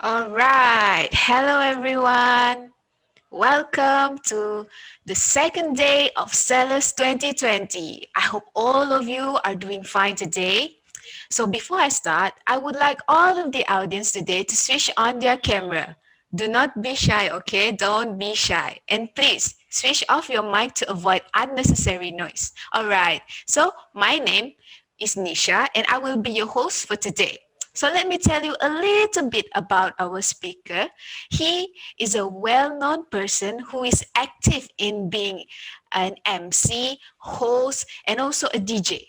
All right. Hello, everyone. Welcome to the second day of Sellers 2020. I hope all of you are doing fine today. So before I start, I would like all of the audience today to switch on their camera. Do not be shy, okay? Don't be shy. And please switch off your mic to avoid unnecessary noise. All right. So my name is Nisha and I will be your host for today. So let me tell you a little bit about our speaker. He is a well-known person who is active in being an MC, host, and also a DJ.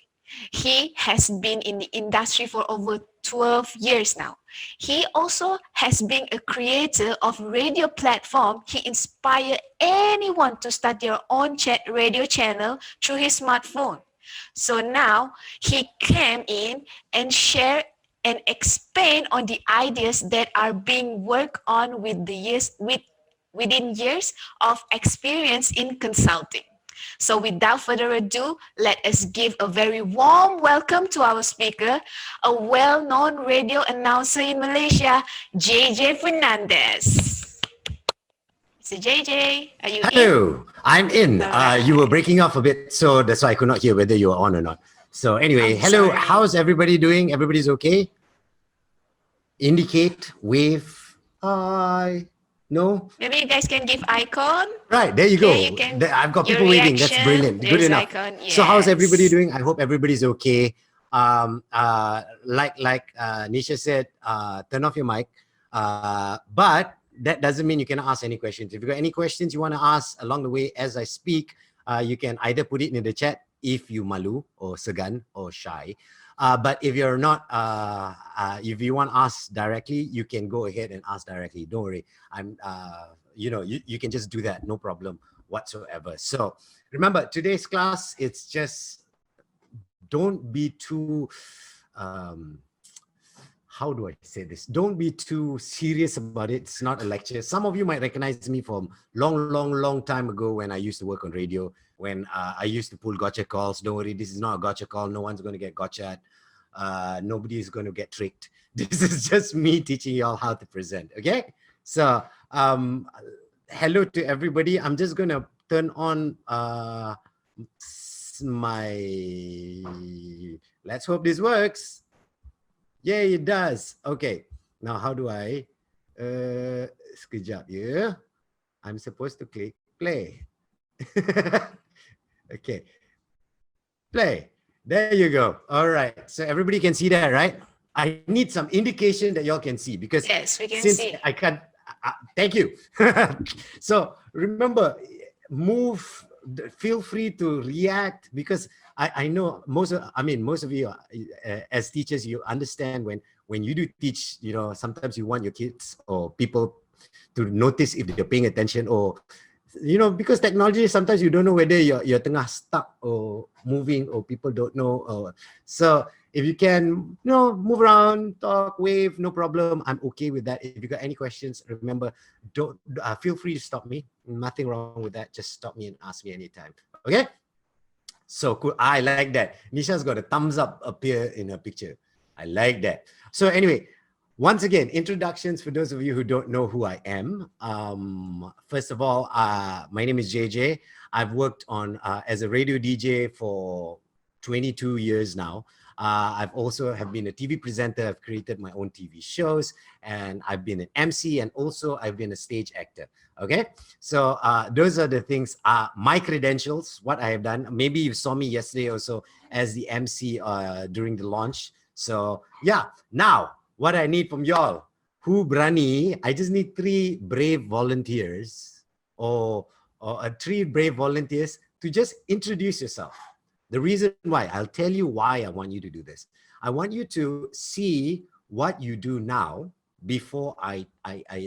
He has been in the industry for over 12 years now. He also has been a creator of radio platform. He inspired anyone to start their own radio channel through his smartphone. So now he came in and shared and expand on the ideas that are being worked on within years of experience in consulting. So without further ado, let us give a very warm welcome to our speaker, a well-known radio announcer in Malaysia, JJ Fernandez. So JJ, are you in? Hello, I'm in. All right. You were breaking off a bit, so that's why I could not hear whether you were on or not. So anyway, I'm hello, sorry. how's everybody doing? Everybody's okay? Indicate, wave, no? Maybe you guys can give icon. Right, there you Okay, you go. can I've got your people waving. That's reaction. brilliant. Good There's enough. icon. So how's everybody Yes. doing? I hope everybody's okay. Like Nisha said, turn off your mic. But that doesn't mean you cannot ask any questions. If you got any questions you want to ask along the way as I speak, you can either put it in the chat if you malu or segan or shy. But if you're not, if you want to ask directly, you can go ahead and ask directly. Don't worry. You can just do that. No problem whatsoever. So remember, today's class, it's just don't be too, how do I say this? Don't be too serious about it. It's not a lecture. Some of you might recognize me from long time ago when I used to work on radio, when I used to pull gotcha calls. Don't worry, this is not a gotcha call. No one's going to get gotcha. Nobody is going to get tricked. This is just me teaching y'all how to present. Okay. So hello to everybody. I'm just going to turn on let's hope this works. Yay, it does. Okay. Now, how do I sekejap ya. I'm supposed to click play. Okay. Play. There you go. All right. So everybody can see that, right? I need some indication that y'all can see because Yes, we can since see. I can't, thank you. So remember, feel free to react because I know most of you as teachers, you understand when you do teach, sometimes you want your kids or people to notice if they're paying attention or, because technology, sometimes you don't know whether you're tengah stuck or moving or people don't know. So if you can, move around, talk, wave, no problem. I'm okay with that. If you got any questions, remember, don't feel free to stop me. Nothing wrong with that. Just stop me and ask me anytime. Okay? So cool. I like that. Nisha's got a thumbs up appear in her picture. I like that. So anyway, once again, introductions for those of you who don't know who I am. First of all, my name is JJ. I've worked on as a radio DJ for 22 years now. I've also have been a TV presenter. I've created my own TV shows, and I've been an MC, and also I've been a stage actor. Okay, so those are the things, my credentials, what I have done. Maybe you saw me yesterday also as the MC during the launch. So yeah, now what I need from y'all, who brani, I just need 3 brave volunteers or 3 brave volunteers to just introduce yourself. The reason why, I'll tell you why I want you to do this. I want you to see what you do now before I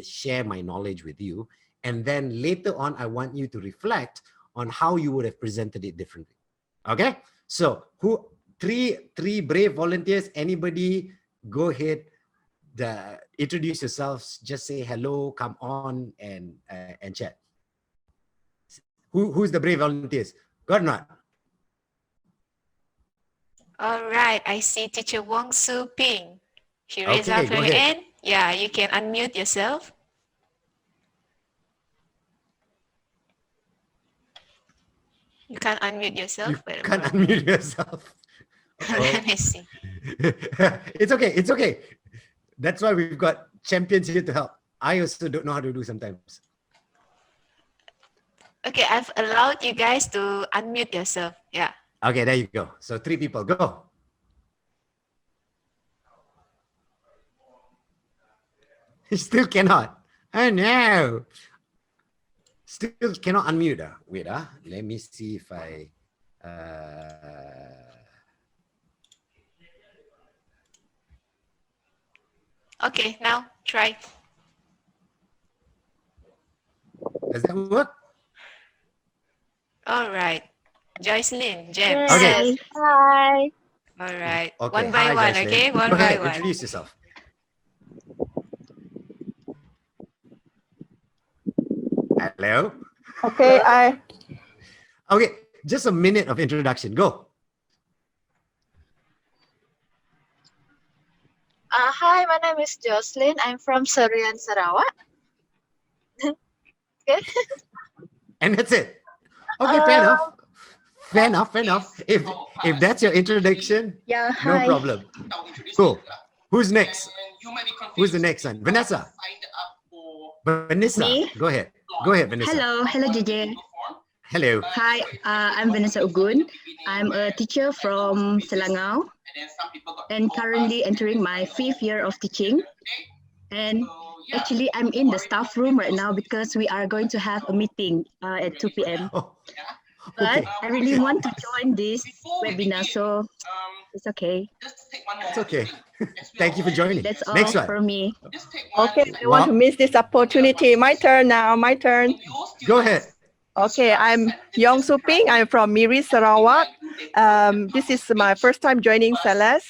share my knowledge with you. And then later on, I want you to reflect on how you would have presented it differently. Okay? So three brave volunteers, anybody, go ahead, introduce yourselves, just say hello, come on and chat. Who's the brave volunteers? Got or not? All right, I see Teacher Wong Su Ping. She raised Okay, up go her ahead. hand. Yeah, you can unmute yourself. You can't unmute You yourself. Wait a can't moment. unmute yourself. Uh-oh. Let me see. It's okay. It's okay. That's why we've got champions here to help. I also don't know how to do sometimes. Okay, I've allowed you guys to unmute yourself. Yeah. Okay, there you go. So 3 people, go. You still cannot. Oh no. Still cannot unmute. Wait, let me see if I Okay, now try. does that work? All right. Joycelyn, James. Okay. Yes. Hi. All right. Okay. One by Hi, one, Jocelyn. okay? One Go by ahead. one. Introduce yourself. Hello. Okay, Okay. Just a minute of introduction. Go. hi, my name is Jocelyn. I'm from Serian, Sarawak. Okay. And that's it. Okay, fair Uh, enough. Fair enough. Fair enough. If that's your introduction, Yeah, no hi. problem. Cool. Who's next? Who's the next one? Vanessa. Vanessa. Me? Go ahead. Go ahead, Vanessa. Hello, JJ. Hello. Hi, I'm Vanessa Ugun. I'm a teacher from Selangor and currently entering my 5th year of teaching. And actually, I'm in the staff room right now because we are going to have a meeting at 2 p.m. Oh, But okay. I really want to join this webinar, so it's okay. It's okay. Thank you for joining. That's all Next one. for me. Okay, I want to miss this opportunity. My turn now, my turn. Go ahead. Okay, I'm Yong Su Ping. I'm from Miri, Sarawak. This is my first time joining Celeste.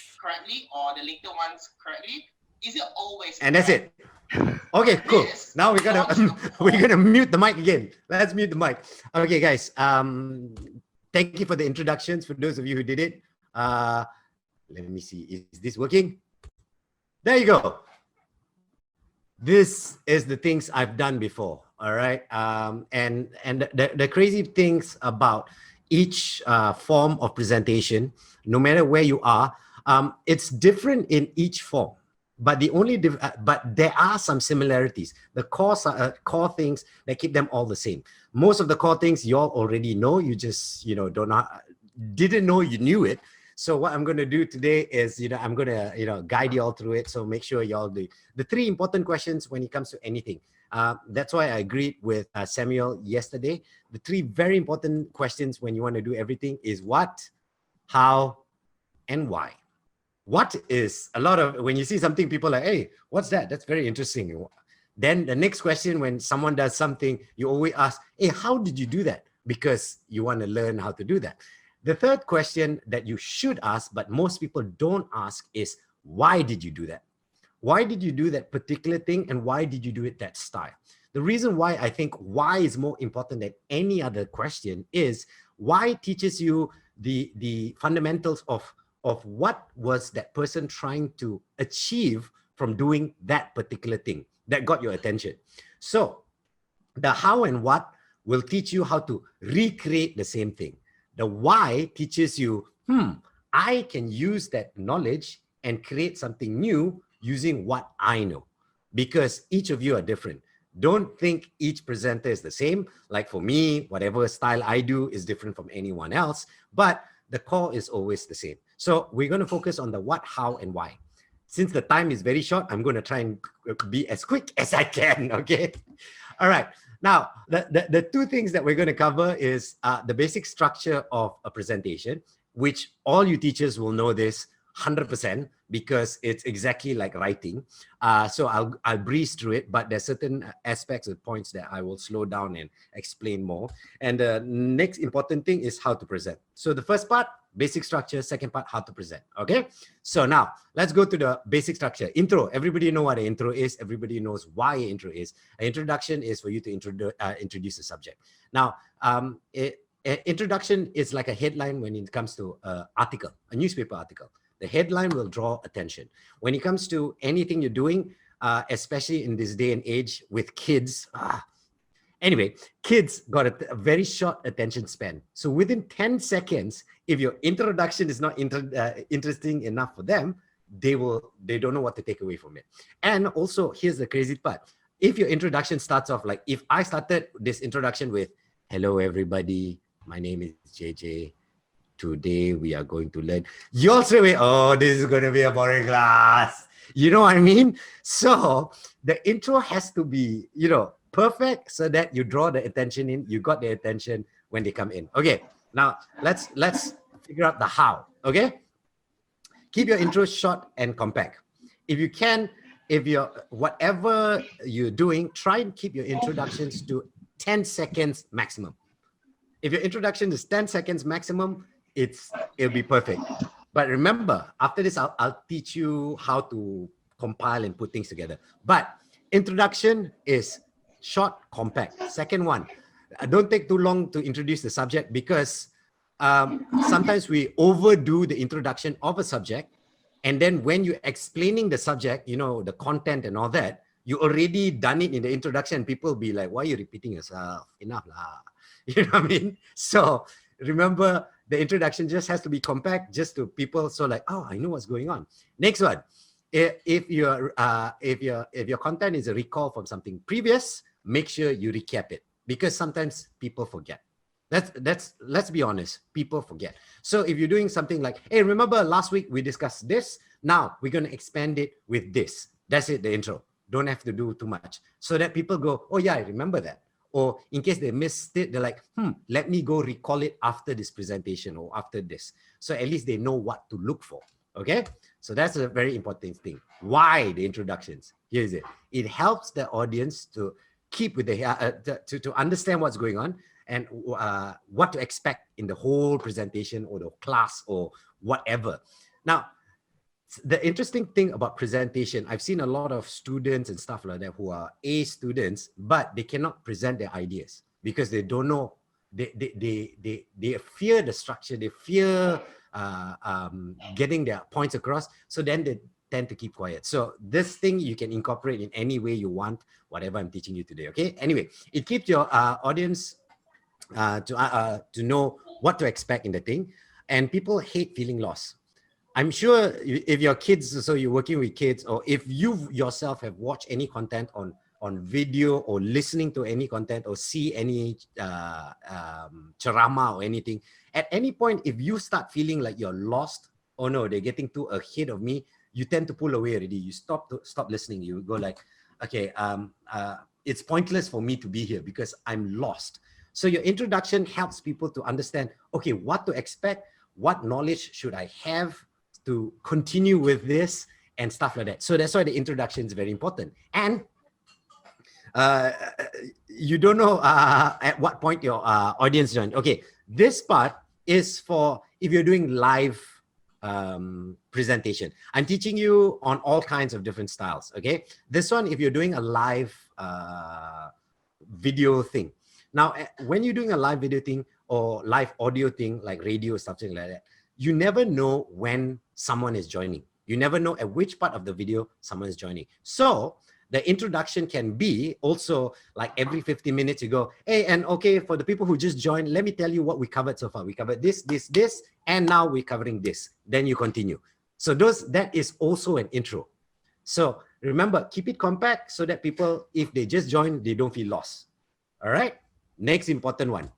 And that's it. Okay, cool. Now we're gonna mute the mic again. Let's mute the mic. Okay, guys. Thank you for the introductions. For those of you who did it, let me see. Is this working? There you go. This is the things I've done before. All right. And the crazy things about each form of presentation, no matter where you are, it's different in each form. But the only but there are some similarities. The core things that keep them all the same. Most of the core things you all already know. You just didn't know you knew it. So what I'm going to do today is I'm going to guide you all through it. So make sure you all do the 3 important questions when it comes to anything. That's why I agreed with Samuel yesterday. The 3 very important questions when you want to do everything is what, how, and why. What is a lot of when you see something, people are like, hey, what's that? That's very interesting. Then the next question, when someone does something, you always ask, hey, how did you do that? Because you want to learn how to do that. The third question that you should ask, but most people don't ask, is why did you do that? Why did you do that particular thing? And why did you do it that style? The reason why I think why is more important than any other question is why teaches you the fundamentals of what was that person trying to achieve from doing that particular thing that got your attention. So the how and what will teach you how to recreate the same thing. The why teaches you, I can use that knowledge and create something new using what I know, because each of you are different. Don't think each presenter is the same. Like for me, whatever style I do is different from anyone else, but the core is always the same. So we're going to focus on the what, how, and why. Since the time is very short, I'm going to try and be as quick as I can, okay? All right. Now, the 2 things that we're going to cover is the basic structure of a presentation, which all you teachers will know this 100% because it's exactly like writing. So I'll breeze through it, but there's certain aspects or points that I will slow down and explain more. And the next important thing is how to present. So the first part, basic structure. Second part, how to present. Okay. So now let's go to the basic structure. Intro. Everybody know what an intro is. Everybody knows why an intro is. An introduction is for you to introduce the subject. Now, introduction is like a headline when it comes to an article, a newspaper article. The headline will draw attention. When it comes to anything you're doing, especially in this day and age with kids. Anyway, kids got a very short attention span. So within 10 seconds, if your introduction is not interesting enough for them, they don't know what to take away from it. And also, here's the crazy part. If your introduction starts off like, if I started this introduction with, hello, everybody, my name is JJ. Today we are going to learn. You'll say, oh, this is going to be a boring class. You know what I mean? So the intro has to be, perfect so that you draw the attention in. You got the attention when they come in. Okay, now let's figure out the how. Okay, keep your intro short and compact. If you can, whatever you're doing, try and keep your introductions to 10 seconds maximum. If your introduction is 10 seconds maximum, it'll be perfect. But remember, after this, I'll teach you how to compile and put things together. But introduction is short, compact. Second one, don't take too long to introduce the subject, because sometimes we overdo the introduction of a subject. And then when you're explaining the subject, the content and all that, you already done it in the introduction. People be like, why are you repeating yourself? Enough lah. You know what I mean? So remember, the introduction just has to be compact, just to people. So like, oh, I know what's going on. Next one, if your content is a recall from something previous, make sure you recap it, because sometimes people forget. Let's be honest, people forget. So if you're doing something like, hey, remember last week we discussed this, now we're going to expand it with this. That's it, the intro. Don't have to do too much, so that people go, oh yeah, I remember that. Or in case they missed it, they're like, let me go recall it after this presentation or after this. So at least they know what to look for. Okay, so that's a very important thing. Why the introductions? Here's it. It helps the audience to keep with the to understand what's going on and what to expect in the whole presentation or the class or whatever. Now, the interesting thing about presentation, I've seen a lot of students and stuff like that who are A students, but they cannot present their ideas because they don't know. They fear the structure. They fear getting their points across. So then they tend to keep quiet. So this thing you can incorporate in any way you want, whatever I'm teaching you today. Okay. Anyway, it keeps your audience to know what to expect in the thing, and people hate feeling lost. I'm sure if your kids, so you're working with kids, or if you yourself have watched any content on video or listening to any content or see any ceramah or anything, at any point, if you start feeling like you're lost, oh no, they're getting too ahead of me, you tend to pull away already. You stop listening. You go like, okay, it's pointless for me to be here because I'm lost. So your introduction helps people to understand, okay, what to expect, what knowledge should I have to continue with this and stuff like that. So that's why the introduction is very important. And you don't know at what point your audience joins. Okay, this part is for if you're doing live presentation. I'm teaching you on all kinds of different styles. Okay, this one, if you're doing a live video thing. Now, when you're doing a live video thing or live audio thing like radio or something like that, you never know when someone is joining. You never know at which part of the video someone is joining. So the introduction can be also like every 50 minutes you go, hey, and okay, for the people who just joined, let me tell you what we covered so far. We covered this, this, this, and now we're covering this. Then you continue. So that is also an intro. So remember, keep it compact so that people, if they just join, they don't feel lost. All right. Next important one.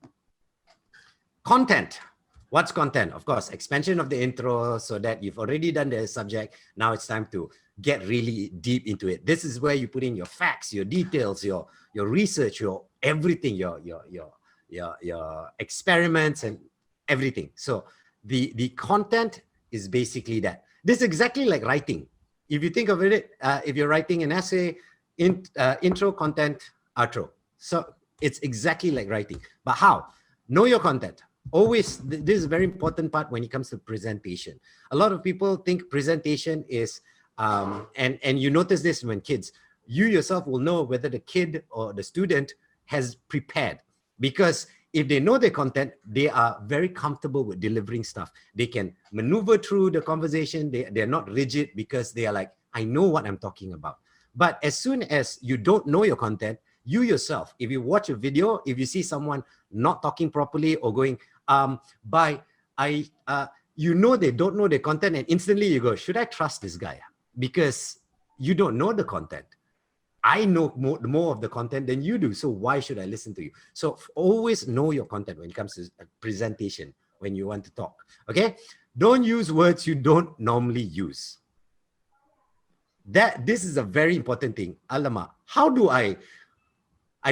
Content. What's content? Of course, expansion of the intro so that you've already done the subject. Now it's time to get really deep into it. This is where you put in your facts, your details, your research, your everything, your experiments and everything. So the content is basically that. This is exactly like writing. If you think of it, if you're writing an essay, intro, content, outro. So it's exactly like writing. But how? Know your content. Always, this is a very important part when it comes to presentation. A lot of people think presentation is, and you notice this when kids, you yourself will know whether the kid or the student has prepared, because if they know their content, they are very comfortable with delivering stuff. They can maneuver through the conversation. They're not rigid because they are like, I know what I'm talking about. But as soon as you don't know your content, you yourself, if you watch a video, if you see someone not talking properly or going, you know they don't know the content, and instantly you go, should I trust this guy? Because you don't know the content. I know more of the content than you do, so why should I listen to you? So always know your content when it comes to presentation, when you want to talk, okay? Don't use words you don't normally use. This is a very important thing. Alamak, how do I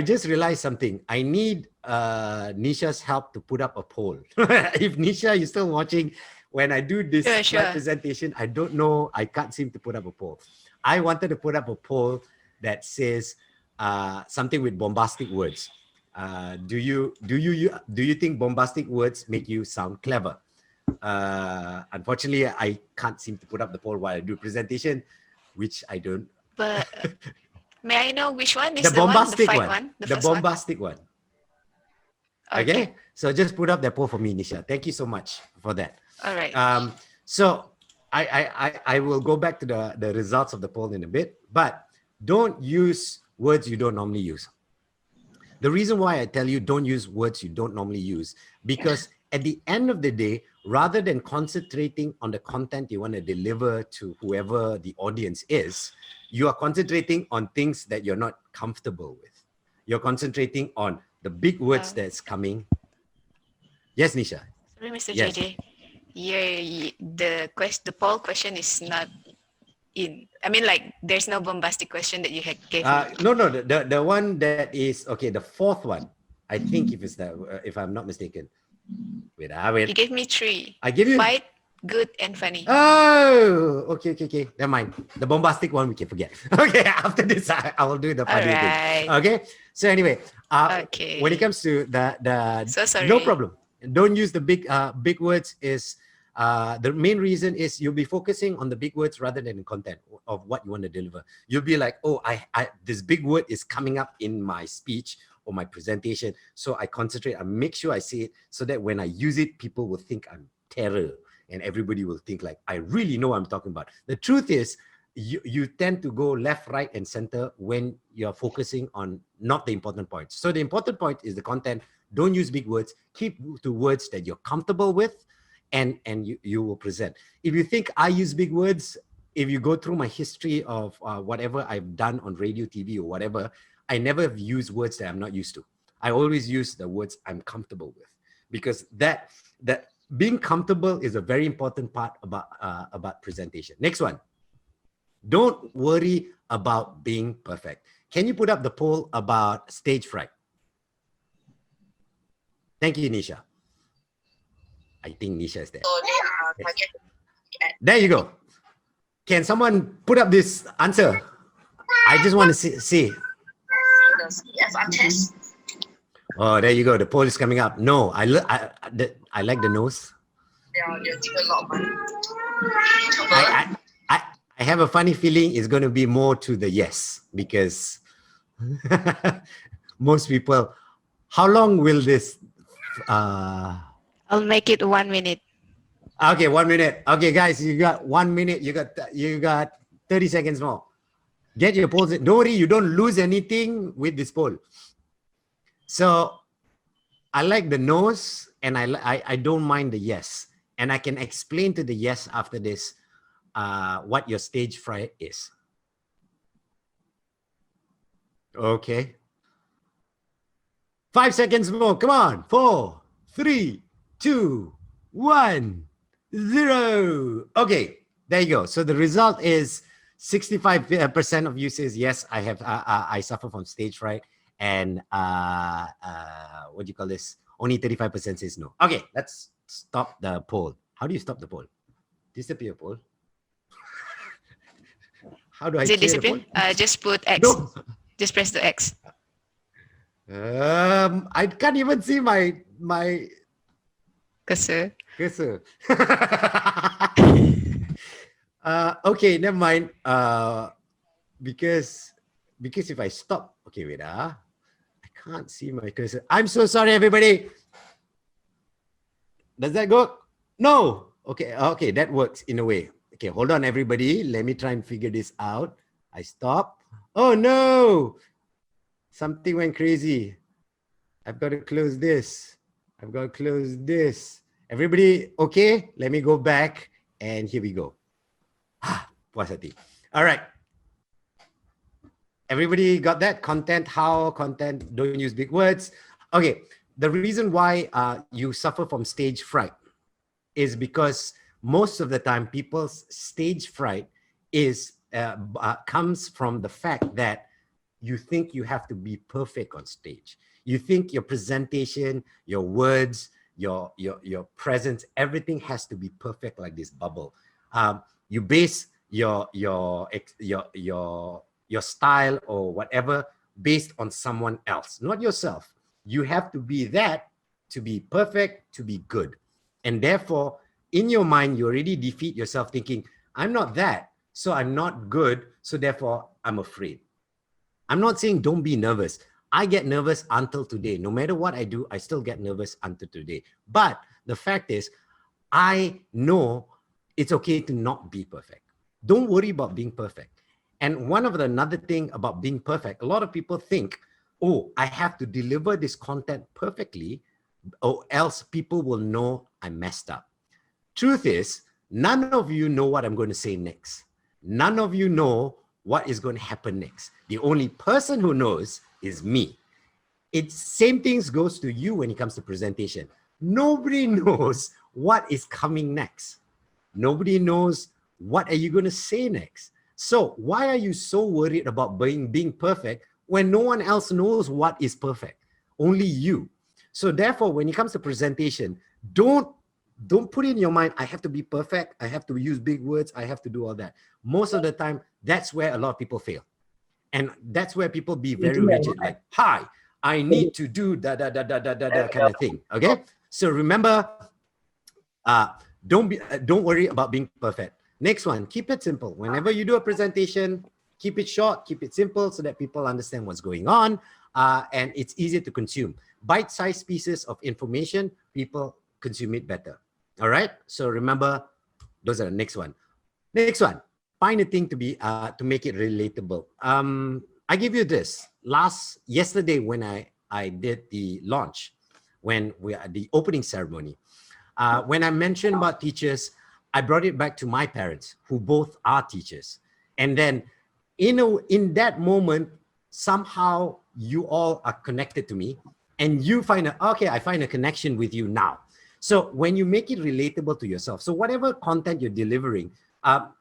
just realized something. I need Nisha's help to put up a poll. If Nisha, you're still watching, when I do this slide presentation, I don't know, I can't seem to put up a poll. I wanted to put up a poll that says something with bombastic words. Do you think bombastic words make you sound clever? Unfortunately, I can't seem to put up the poll while I do presentation, which I don't. But may I know which one is the bombastic one? The one. one? The bombastic one. Okay. So just put up that poll for me, Nisha. Thank you so much for that. All right. So I will go back to the results of the poll in a bit, but don't use words you don't normally use. The reason why I tell you don't use words you don't normally use, because at the end of the day, rather than concentrating on the content you want to deliver to whoever the audience is, you are concentrating on things that you're not comfortable with. You're concentrating on the big words that's coming. Yes, Nisha. Sorry, Mr. Yes. JJ. Yeah, the poll question is not in. I mean, like, there's no bombastic question that you had gave me. No, the one that is okay. The fourth one, I think, if I'm not mistaken. Wait. You gave me 3. I give you fight, good, and funny. Oh, okay. Never mind. The bombastic one we can forget. Okay, after this I will do the funny thing. Okay. So anyway, Okay. when it comes to the So sorry. no problem. Don't use the big words. Is the main reason is you'll be focusing on the big words rather than the content of what you want to deliver. You'll be like, oh, I this big word is coming up in my speech or my presentation, so I concentrate. I make sure I say it so that when I use it, people will think I'm terror, and everybody will think like I really know what I'm talking about. The truth is, you tend to go left, right, and center when you're focusing on not the important points. So the important point is the content. Don't use big words. Keep to words that you're comfortable with, and you will present. If you think I use big words, if you go through my history of whatever I've done on radio, TV, or whatever, I never have used words that I'm not used to. I always use the words I'm comfortable with, because that being comfortable is a very important part about presentation. Next one. Don't worry about being perfect. Can you put up the poll about stage fright? Thank you, Nisha. I think Nisha is there. Yes. There you go. Can someone put up this answer? I just want to see. Yes, I test. Oh, there you go. The poll is coming up. No, I like the nose. I have a funny feeling it's going to be more to the yes, because most people. How long will this? I'll make it 1 minute. Okay, 1 minute. Okay, guys, you got 1 minute. You got 30 seconds more. Get your polls. Don't worry, you don't lose anything with this poll. So I like the nose, and I don't mind the yes, and I can explain to the yes after this what your stage fright is. Okay. 5 seconds more. Come on. 4, 3, 2, 1, 0. Okay, there you go. So the result is 65% of you says yes. I suffer from stage fright, and what do you call this? Only 35% says no. Okay, let's stop the poll. How do you stop the poll? Disappear poll. How do I? Is it disappear? Just put X. No. Just press the X. I can't even see my Cursor. Okay, never mind. Because if I stop, okay, wait, I can't see my cursor. I'm so sorry, everybody. Does that go? No. Okay, that works in a way. Okay, hold on, everybody. Let me try and figure this out. I stop. Oh no, something went crazy. I've got to close this. I've got to close this. Everybody okay? Let me go back and here we go. Puas hati. All right. Everybody got that? Content, how, content, don't use big words. Okay, the reason why you suffer from stage fright is because most of the time people's stage fright is comes from the fact that you think you have to be perfect on stage. You think your presentation, your words, your presence, everything has to be perfect like this bubble. You base your style or whatever based on someone else, not yourself. You have to be that to be perfect, to be good. And therefore, in your mind, you already defeat yourself thinking, I'm not that, so I'm not good, so therefore I'm afraid. I'm not saying don't be nervous. I get nervous until today. No matter what I do, I still get nervous until today. But the fact is, I know it's okay to not be perfect. Don't worry about being perfect. And another thing about being perfect, a lot of people think, oh, I have to deliver this content perfectly or else people will know I messed up. Truth is, none of you know what I'm going to say next. None of you know what is going to happen next. The only person who knows is me. It's same things goes to you when it comes to presentation. Nobody knows what is coming next. Nobody knows what are you going to say next. So why are you so worried about being perfect when no one else knows what is perfect? Only you. So therefore, when it comes to presentation, don't put in your mind, I have to be perfect. I have to use big words. I have to do all that. Most of the time, that's where a lot of people fail. And that's where people be very rigid, like, hi, I need to do da kind of thing. Okay. So remember, don't worry about being perfect. Next one, keep it simple. Whenever you do a presentation, keep it short, keep it simple so that people understand what's going on, and it's easier to consume. Bite-sized pieces of information, people consume it better. All right. So remember, those are the next one. Next one, find a thing to be to make it relatable. I give you this. Yesterday when I did the launch, when we had the opening ceremony, when I mentioned about teachers, I brought it back to my parents, who both are teachers. And then in that moment, somehow you all are connected to me and you find okay, I find a connection with you now. So when you make it relatable to yourself, so whatever content you're delivering,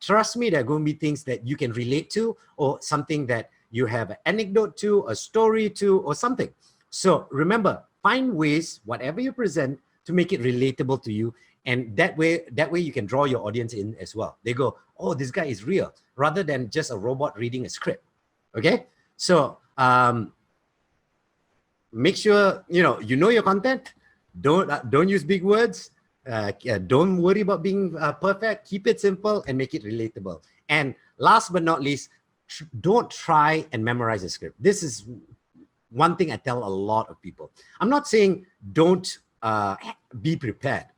trust me, there are going to be things that you can relate to or something that you have an anecdote to, a story to, or something. So remember, find ways, whatever you present, to make it relatable to you. And that way you can draw your audience in as well. They go, oh, this guy is real, rather than just a robot reading a script. Okay. So make sure, you know your content. Don't use big words. Don't worry about being perfect. Keep it simple and make it relatable. And last but not least, don't try and memorize a script. This is one thing I tell a lot of people. I'm not saying don't be prepared.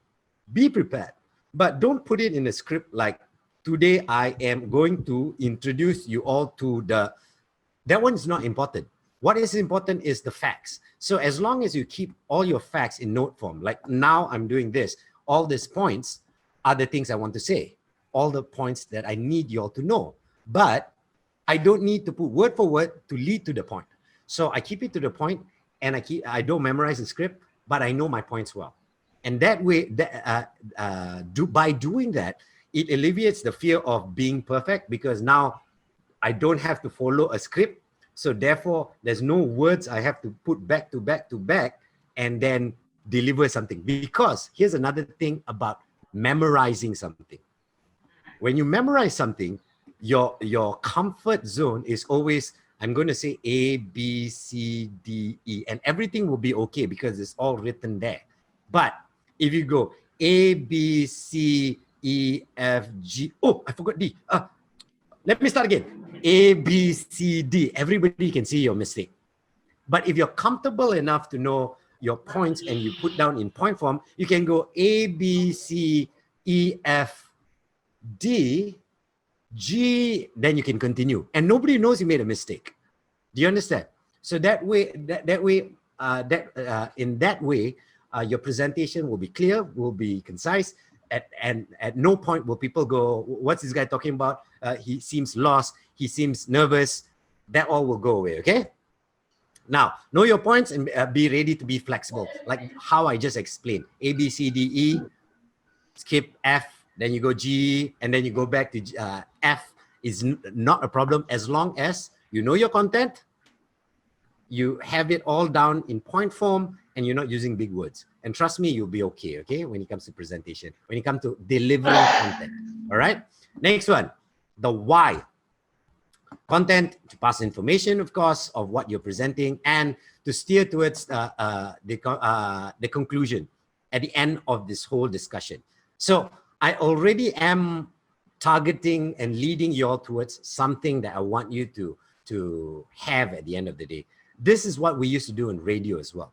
Be prepared, but don't put it in a script like, today I am going to introduce you all to that one is not important. What is important is the facts. So as long as you keep all your facts in note form, like now I'm doing this, all these points are the things I want to say, all the points that I need you all to know, but I don't need to put word for word to lead to the point. So I keep it to the point, and I don't memorize the script, but I know my points well. And that way, by doing that, it alleviates the fear of being perfect, because now I don't have to follow a script. So therefore, there's no words I have to put back to back to back and then deliver something. Because here's another thing about memorizing something. When you memorize something, your comfort zone is always, I'm going to say A, B, C, D, E, and everything will be okay because it's all written there. But if you go A, B, C, E, F, G, oh, I forgot D. Let me start again. A, B, C, D. Everybody can see your mistake. But if you're comfortable enough to know your points and you put down in point form, you can go A, B, C, E, F, D, G, then you can continue. And nobody knows you made a mistake. Do you understand? So that way, in that way, your presentation will be clear, will be concise, and at no point will people go, what's this guy talking about? He seems lost, he seems nervous. That all will go away, okay? Now, know your points and be ready to be flexible, like how I just explained. A, B, C, D, E, skip F, then you go G, and then you go back to F is not a problem as long as you know your content, you have it all down in point form, and you're not using big words. And trust me, you'll be okay, when it comes to presentation, when it comes to delivering content, all right? Next one, the why. Content to pass information, of course, of what you're presenting and to steer towards the conclusion at the end of this whole discussion. So I already am targeting and leading you all towards something that I want you to have at the end of the day. This is what we used to do in radio as well.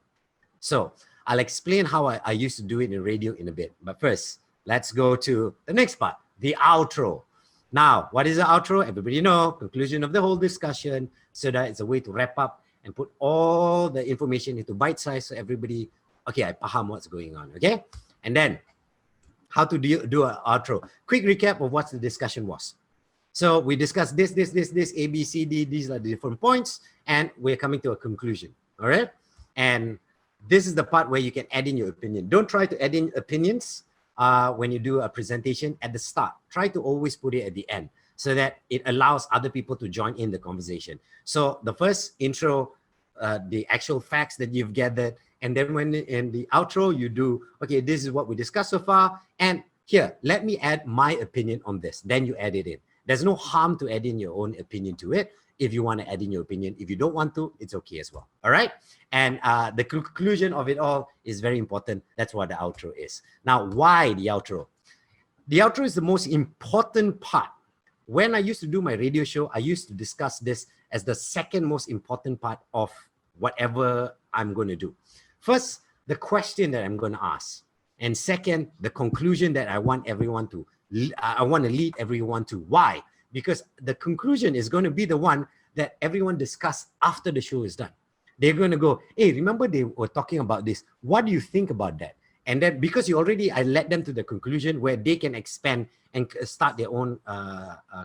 So I'll explain how I used to do it in radio in a bit. But first, let's go to the next part, the outro. Now, what is the outro? Everybody know, conclusion of the whole discussion, so that it's a way to wrap up and put all the information into bite size so everybody, okay, I paham what's going on, okay? And then, how to do an outro. Quick recap of what the discussion was. So we discussed this, A, B, C, D, these are the different points, and we're coming to a conclusion, all right? And this is the part where you can add in your opinion. Don't try to add in opinions when you do a presentation at the start. Try to always put it at the end so that it allows other people to join in the conversation. So the first intro, the actual facts that you've gathered, and then when in the outro you do, okay, this is what we discussed so far, and here, let me add my opinion on this. Then you add it in. There's no harm to add in your own opinion to it. If you want to add in your opinion, if you don't want to, it's okay as well. All right. And the conclusion of it all is very important. That's what the outro is. Now, why the outro? The outro is the most important part. When I used to do my radio show, I used to discuss this as the second most important part of whatever I'm going to do. First, the question that I'm going to ask. And second, the conclusion that I want everyone to, I want to lead everyone to. Why? Because the conclusion is going to be the one that everyone discuss after the show is done. They're going to go, hey, remember they were talking about this. What do you think about that? And then because I led them to the conclusion where they can expand and start their own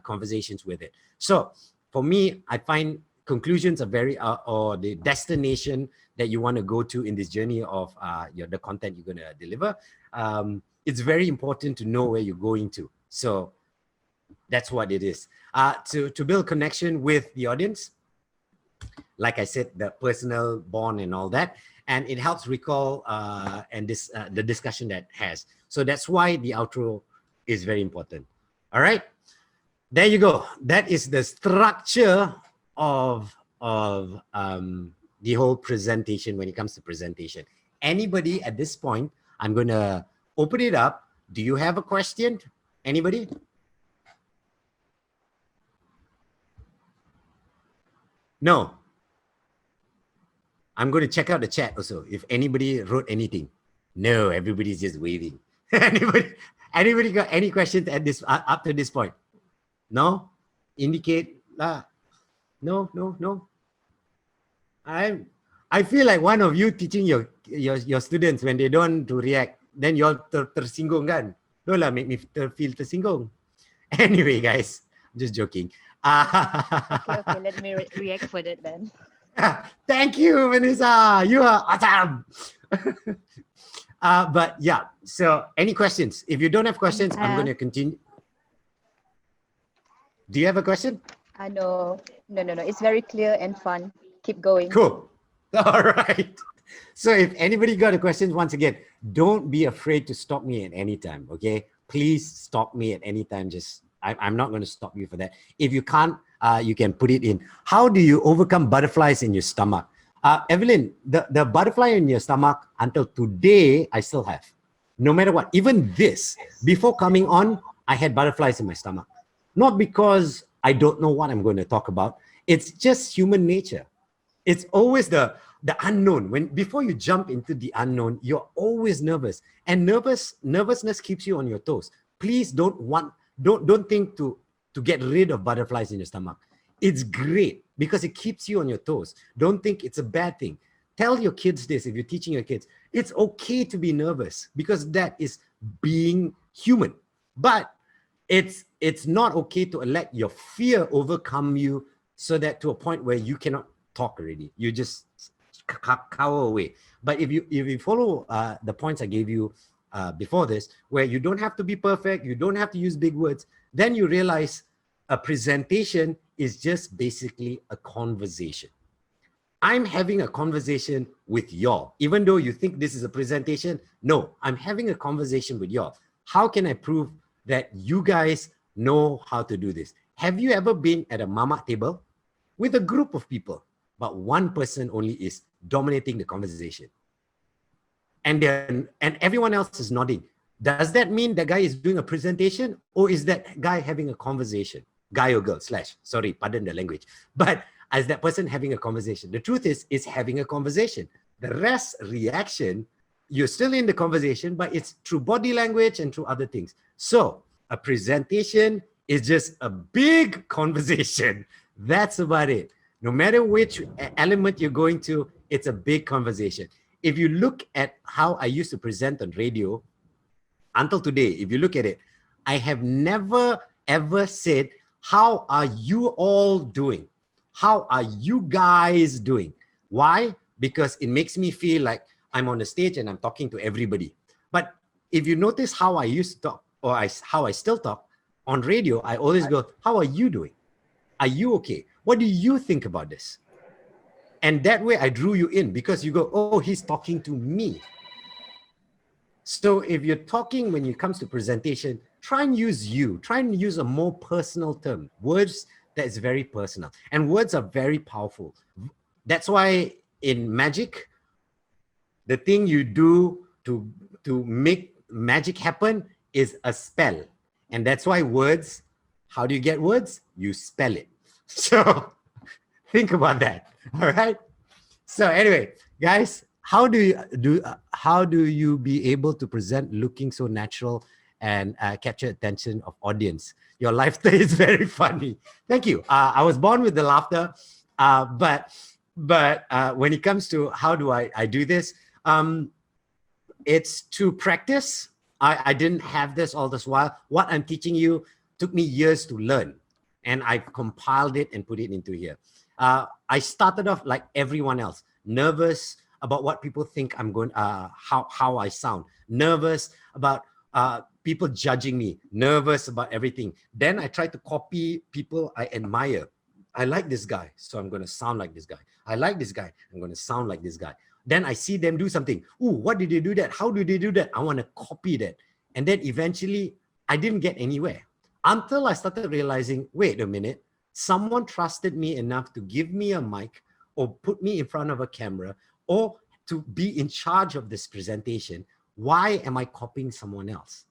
conversations with it. So for me, I find conclusions are very, or the destination that you want to go to in this journey of the content you're going to deliver. It's very important to know where you're going to. So that's what it is. To build connection with the audience, like I said, the personal bond and all that, and it helps recall the discussion that has. So that's why the outro is very important. All right, there you go. That is the structure of the whole presentation when it comes to presentation. Anybody at this point, I'm going to open it up. Do you have a question? Anybody? No. I'm going to check out the chat also. If anybody wrote anything. No, everybody's just waving. Anybody got any questions at this up to this point? No? Indicate. No. I feel like one of you teaching your students when they don't to react, then you all tersinggung kan? Don't lah make me feel tersinggung. Anyway, guys, I'm just joking. Okay, let me react for that then. Thank you, Vanessa. You are awesome. But yeah, so any questions? If you don't have questions, I'm going to continue. Do you have a question? No. It's very clear and fun. Keep going. Cool. All right. So if anybody got a question, once again, don't be afraid to stop me at any time, okay? Please stop me at any time. I'm not going to stop you for that. If you can't, you can put it in. How do you overcome butterflies in your stomach? Evelyn, the butterfly in your stomach, until today, I still have. No matter what. Even this, before coming on, I had butterflies in my stomach. Not because I don't know what I'm going to talk about. It's just human nature. It's always the unknown. Before you jump into the unknown, you're always nervous. And nervousness keeps you on your toes. Please don't think to to get rid of butterflies in your stomach. It's great because it keeps you on your toes. Don't think it's a bad thing. Tell your kids this if you're teaching your kids. It's okay to be nervous because that is being human. But it's not okay to let your fear overcome you so that to a point where you cannot talk already. You just cower away. But if you follow the points I gave you before this, where you don't have to be perfect, you don't have to use big words, then you realize a presentation is just basically a conversation. I'm having a conversation with y'all. Even though you think this is a presentation, no, I'm having a conversation with y'all. How can I prove that you guys know how to do this? Have you ever been at a mama table with a group of people, but one person only is dominating the conversation? And everyone else is nodding. Does that mean the guy is doing a presentation, or is that guy having a conversation? Guy or girl, sorry, pardon the language. But as that person having a conversation, the truth is having a conversation. The rest reaction, you're still in the conversation, but it's through body language and through other things. So a presentation is just a big conversation. That's about it. No matter which element you're going to, it's a big conversation. If you look at how I used to present on radio, until today, if you look at it, I have never ever said, how are you all doing? How are you guys doing? Why? Because it makes me feel like I'm on the stage and I'm talking to everybody. But if you notice how I used to talk, or how I still talk on radio, I always go, how are you doing? Are you okay? What do you think about this? And that way I drew you in because you go, oh, he's talking to me. So if you're talking when it comes to presentation, try and use you. Try and use a more personal term. Words that is very personal. And words are very powerful. That's why in magic, the thing you do to make magic happen is a spell. And that's why words, how do you get words? You spell it. So think about that. All right. So anyway, guys, how do you be able to present looking so natural and capture attention of audience? Your laughter is very funny. Thank you. I was born with the laughter, but when it comes to how do I do this, it's to practice. I didn't have this all this while. What I'm teaching you took me years to learn, and I've compiled it and put it into here. I started off like everyone else, nervous about what people think I'm going, how I sound, nervous about people judging me, nervous about everything. Then I tried to copy people I admire. I like this guy, so I'm going to sound like this guy. I like this guy, I'm going to sound like this guy. Then I see them do something. Ooh, what did they do that? How do they do that? I want to copy that. And then eventually I didn't get anywhere until I started realizing, wait a minute, someone trusted me enough to give me a mic or put me in front of a camera or to be in charge of this presentation. Why am I copying someone else?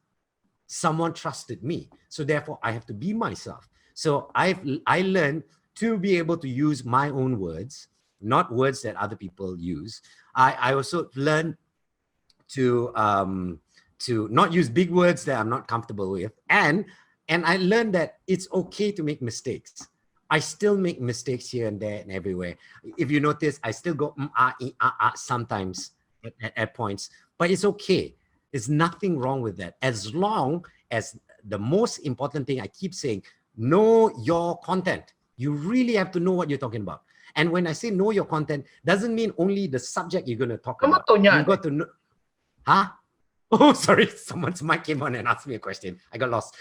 Someone trusted me. So therefore I have to be myself. So I learned to be able to use my own words, not words that other people use. I also learned to not use big words that I'm not comfortable with. And I learned that it's okay to make mistakes. I still make mistakes here and there and everywhere. If you notice, I still go sometimes at points, but it's okay. There's nothing wrong with that. As long as the most important thing I keep saying, know your content. You really have to know what you're talking about. And when I say know your content, doesn't mean only the subject you're going to talk about. You got to know. Huh? Oh, sorry. Someone's mic came on and asked me a question. I got lost.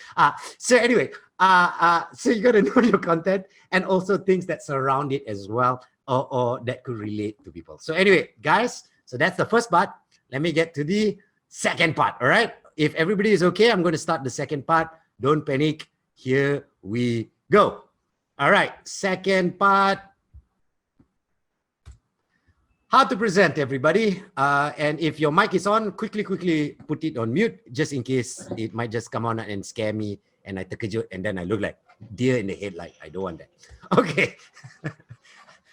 So anyway, so you got to know your content and also things that surround it as well, or that could relate to people. So anyway, guys, so that's the first part. Let me get to the second part. All right. If everybody is okay, I'm going to start the second part. Don't panic. Here we go. All right. Second part. How to present, everybody. And if your mic is on, quickly put it on mute, just in case it might just come on and scare me and I terkejut and then I look like deer in the headlight. I don't want that. Okay.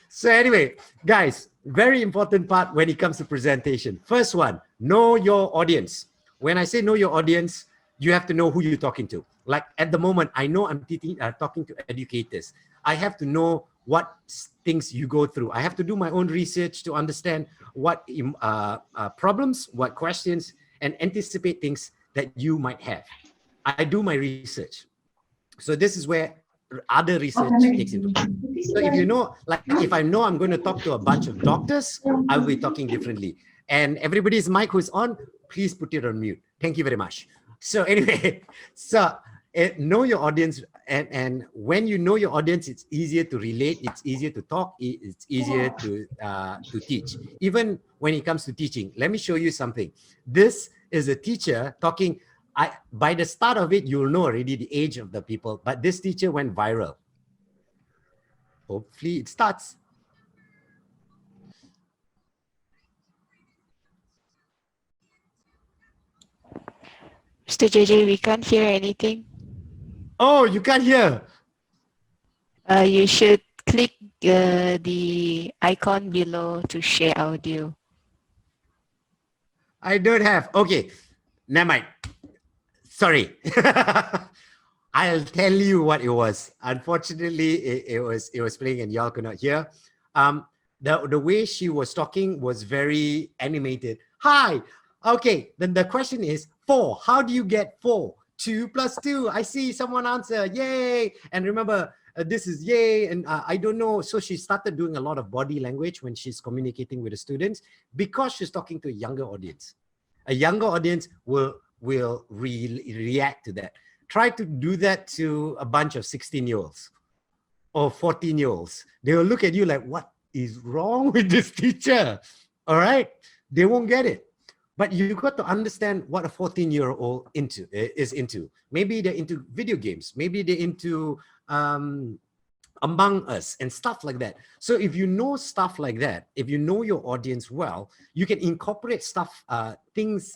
So anyway, guys, very important part when it comes to presentation. First one, know your audience. When I say know your audience, you have to know who you're talking to. Like at the moment, I know I'm talking to educators. I have to know what things you go through. I have to do my own research to understand what problems, what questions, and anticipate things that you might have. I do my research. So this is where other research takes into place. So if you know, like if I know I'm going to talk to a bunch of doctors, I will be talking differently. And everybody's mic who's on, please put it on mute. Thank you very much. So anyway, so know your audience, and when you know your audience, it's easier to relate, it's easier to talk, it's easier to teach. Even when it comes to teaching, let me show you something. This is a teacher talking. By the start of it, you'll know already the age of the people, but this teacher went viral. Hopefully it starts. Mr. JJ, we can't hear anything. Oh, you can't hear. You should click the icon below to share audio. I don't have. Okay, never mind. Sorry. I'll tell you what it was. Unfortunately, it was playing and y'all could not hear. The way she was talking was very animated. Hi. Okay, then the question is 4. How do you get 4? 2 plus 2. I see someone answer. Yay. And remember, this is yay. And I don't know. So she started doing a lot of body language when she's communicating with the students because she's talking to a younger audience. A younger audience will react to that. Try to do that to a bunch of 16-year-olds or 14-year-olds. They will look at you like, what is wrong with this teacher? All right. They won't get it. But you got to understand what a 14-year-old is into. Maybe they're into video games. Maybe they're into Among Us and stuff like that. So if you know stuff like that, if you know your audience well, you can incorporate stuff, things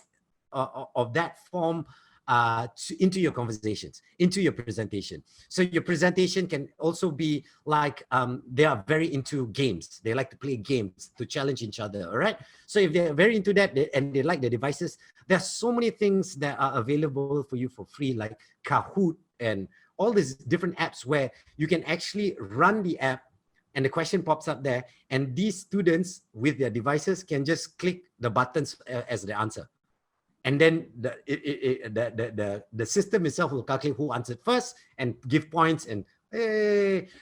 of that form into your conversations, into your presentation. So your presentation can also be like, they are very into games. They like to play games to challenge each other, all right? So if they're very into that and they like the devices, there's so many things that are available for you for free, like Kahoot and all these different apps where you can actually run the app and the question pops up there, and these students with their devices can just click the buttons as the answer. And then the system itself will calculate who answered first and give points. And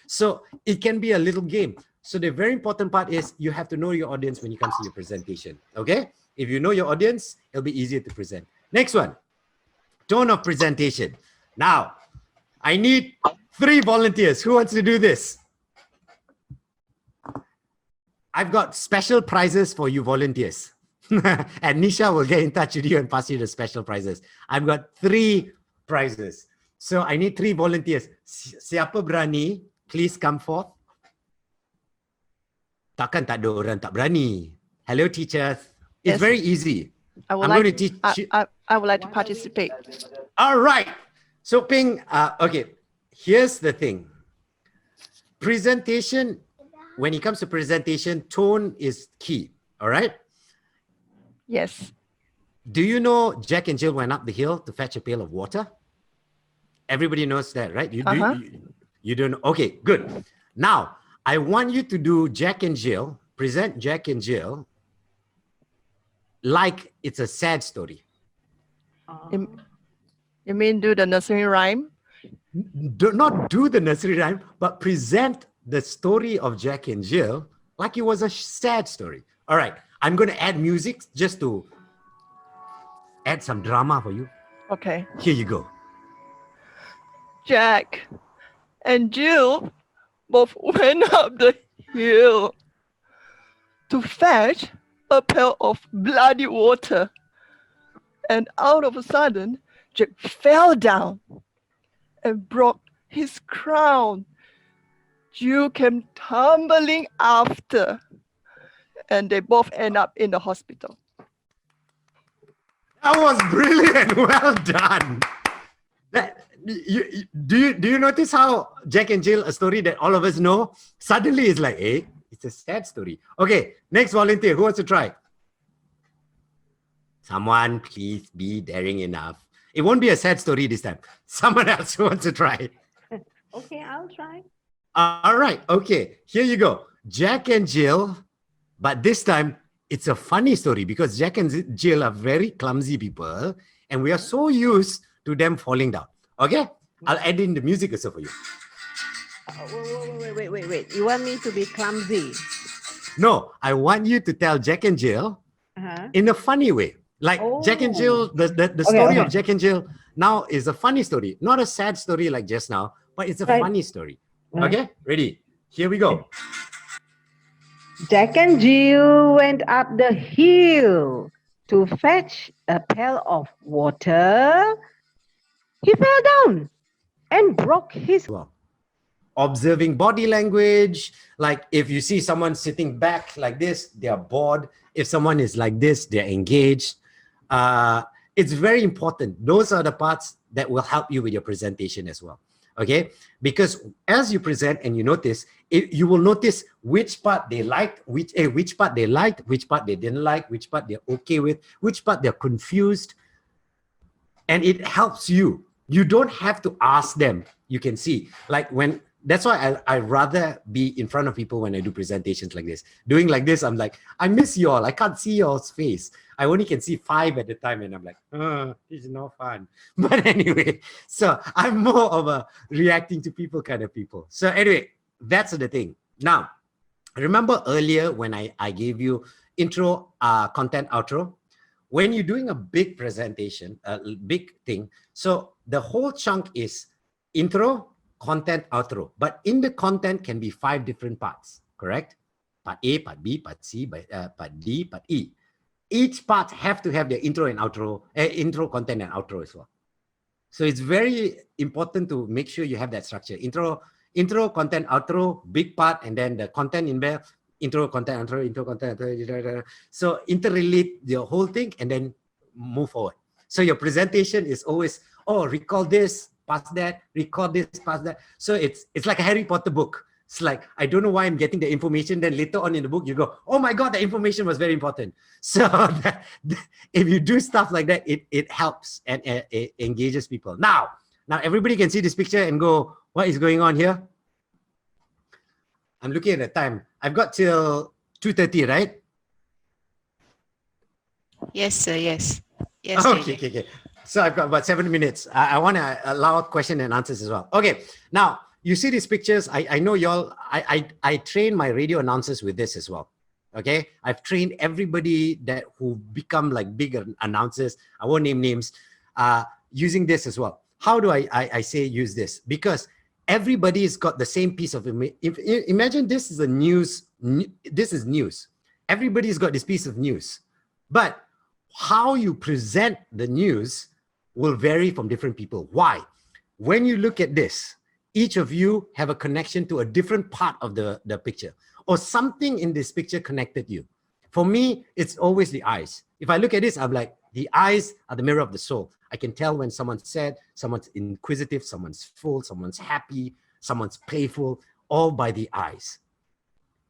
so it can be a little game. So the very important part is you have to know your audience when it comes to your presentation. Okay? If you know your audience, it'll be easier to present. Next one, tone of presentation. Now, I need 3 volunteers. Who wants to do this? I've got special prizes for you volunteers. And Nisha will get in touch with you and pass you the special prizes. I've got 3 prizes. So I need 3 volunteers. Siapa berani, please come forth. Takkan tak ada orang tak berani. Hello, teachers. It's very easy. I would like to participate. All right. So Ping, okay, here's the thing. Presentation, when it comes to presentation, tone is key. All right. Yes. Do you know Jack and Jill went up the hill to fetch a pail of water? Everybody knows that, right? You don't know. Okay, good. Now, I want you to do Jack and Jill, present Jack and Jill like it's a sad story. You mean do the nursery rhyme? Do not do the nursery rhyme, but present the story of Jack and Jill like it was a sad story. All right. I'm going to add music just to add some drama for you. Okay. Here you go. Jack and Jill both went up the hill to fetch a pail of bloody water. And out of a sudden, Jack fell down and broke his crown. Jill came tumbling after, and they both end up in the hospital. That was brilliant. Well done. Do you notice how Jack and Jill, a story that all of us know, suddenly is like, hey, it's a sad story. Okay, next volunteer. Who wants to try? Someone, please be daring enough. It won't be a sad story this time. Someone else wants to try. Okay, I'll try. All right. Okay. Here you go. Jack and Jill. But this time it's a funny story because Jack and Jill are very clumsy people and we are so used to them falling down. Okay. I'll add in the music also for you. Wait. You want me to be clumsy? No, I want you to tell Jack and Jill in a funny way. Like Jack and Jill, the story of Jack and Jill now is a funny story, not a sad story like just now, but it's a funny story. Okay, ready? Here we go. Jack and Jill went up the hill to fetch a pail of water. He fell down and broke his... Well, observing body language, like if you see someone sitting back like this, they are bored. If someone is like this, they're engaged. It's very important. Those are the parts that will help you with your presentation as well. Okay, because as you present and you notice, you will notice which part they liked, which part they liked, which part they didn't like, which part they're okay with, which part they're confused. And it helps you. You don't have to ask them. You can see, like when, that's why I rather be in front of people when I do presentations like this. Doing like this, I'm like, I miss you all. I can't see y'all's face. I only can see 5 at a time and I'm like, this is not fun. But anyway, so I'm more of a reacting to people kind of people. So anyway, that's the thing. Now, remember earlier when I gave you intro, content, outro? When you're doing a big presentation, a big thing, so the whole chunk is intro, content, outro. But in the content can be 5 different parts, correct? Part A, part B, part C, part D, part E. Each part have to have their intro and outro, intro, content, and outro as well. So it's very important to make sure you have that structure. Intro, content, outro, big part, and then the content in there, intro, content, outro, intro, content, outro. So interrelate the whole thing and then move forward. So your presentation is always, oh, recall this, past that, recall this, past that. So it's like a Harry Potter book. It's like, I don't know why I'm getting the information. Then later on in the book, you go, oh my God, the information was very important. So if you do stuff like that, it helps and it engages people. Now everybody can see this picture and go, what is going on here? I'm looking at the time. I've got till 2:30, right? Yes, sir. Yes. Yes. Okay. So I've got about 7 minutes. I want to allow question and answers as well. Okay. Now, you see these pictures. I know y'all, I train my radio announcers with this as well. Okay. I've trained everybody who become like big announcers. I won't name names, using this as well. How do I say use this? Because everybody's got the same piece of imagine this is a news. This is news. Everybody's got this piece of news, but how you present the news will vary from different people. Why? When you look at this, each of you have a connection to a different part of the picture, or something in this picture connected you. For me, it's always the eyes. If I look at this, I'm like, the eyes are the mirror of the soul. I can tell when someone's sad, someone's inquisitive, someone's full, someone's happy, someone's playful, all by the eyes.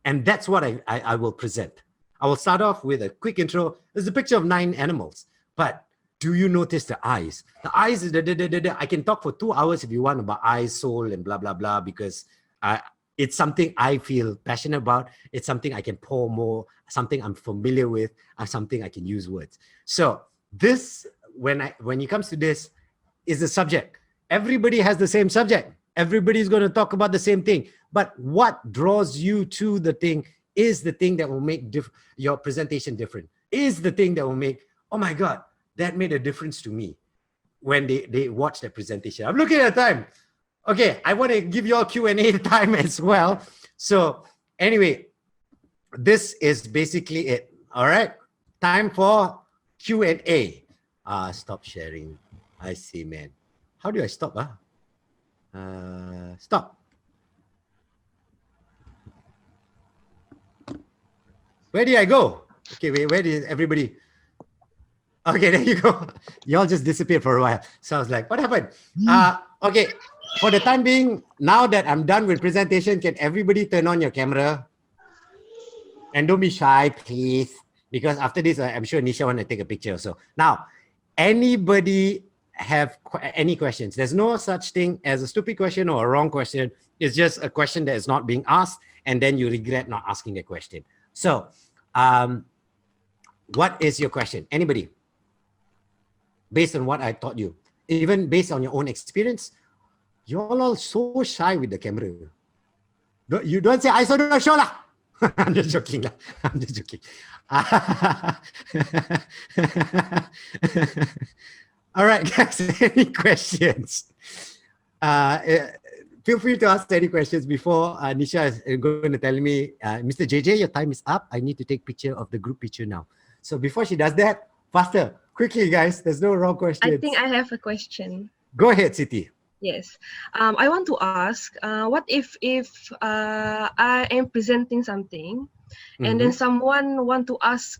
And that's what I will present. I will start off with a quick intro. There's a picture of 9 animals, but do you notice the eyes? The eyes is I can talk for 2 hours if you want about eyes, soul, and blah, blah, blah, because it's something I feel passionate about. It's something I can pour more, something I'm familiar with, and something I can use words. So this, when it comes to this, is the subject. Everybody has the same subject. Everybody's going to talk about the same thing. But what draws you to the thing is the thing that will make your presentation different. Is the thing that will make, oh my God, that made a difference to me when they watch the presentation. I'm looking at the time. Okay, I want to give you all Q&A time as well. So anyway, this is basically it. All right, time for Q&A. Stop sharing. I see, man. How do I stop? Stop. Where did I go? Okay, wait, where did everybody? Okay, there you go. Y'all just disappeared for a while. So I was like, what happened? Okay, for the time being, now that I'm done with presentation, can everybody turn on your camera? And don't be shy, please. Because after this, I'm sure Nisha want to take a picture. So now, anybody have any questions. There's no such thing as a stupid question or a wrong question. It's just a question that is not being asked, and then you regret not asking the question. So, what is your question? Anybody? Based on what I taught you, even based on your own experience, you're all so shy with the camera. You don't say, I saw the show lah. I'm just joking lah. I'm just joking. All right, guys, any questions? Feel free to ask any questions before Nisha is going to tell me, Mr. JJ, your time is up. I need to take picture of the group picture now. So before she does that, faster, quickly, guys. There's no wrong questions. I think I have a question. Go ahead, Siti. Yes. I want to ask, what if I am presenting something and then someone want to ask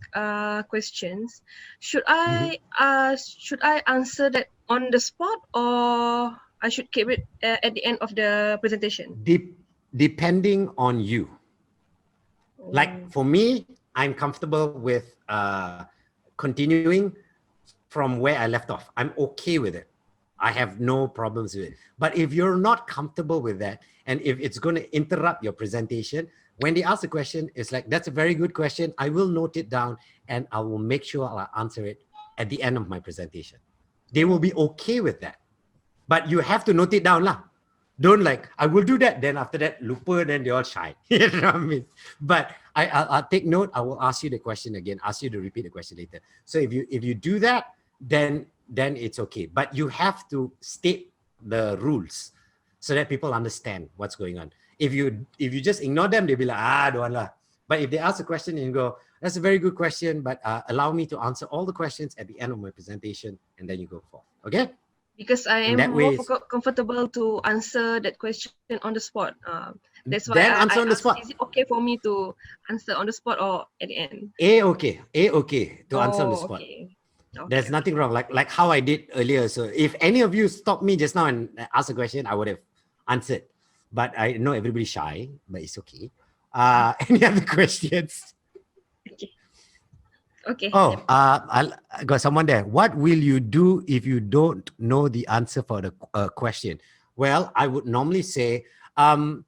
questions? Should I answer that on the spot, or I should keep it at the end of the presentation? Depending on you. Like for me, I'm comfortable with continuing from where I left off. I'm okay with it. I have no problems with it. But if you're not comfortable with that, and if it's going to interrupt your presentation, when they ask a question, it's like, that's a very good question. I will note it down and I will make sure I'll answer it at the end of my presentation. They will be okay with that. But you have to note it down lah. Don't like, I will do that. Then after that, lupa, then they're all shy. You know what I mean? But I'll take note. I will ask you the question again, ask you to repeat the question later. So if you do that, then it's okay. But you have to state the rules so that people understand what's going on. If you just ignore them, they'll be like, don't want lah. But if they ask a question and you go, that's a very good question, but allow me to answer all the questions at the end of my presentation, and then you go forth. Okay? Because I am more comfortable to answer that question on the spot. That's why I answer on the spot. Is it okay for me to answer on the spot or at the end? Okay to answer on the spot. Okay. There's nothing wrong, like how I did earlier. So if any of you stopped me just now and asked a question, I would have answered. But I know everybody's shy, but it's okay. Any other questions? Okay. Oh, I got someone there. What will you do if you don't know the answer for the question? Well, I would normally say, to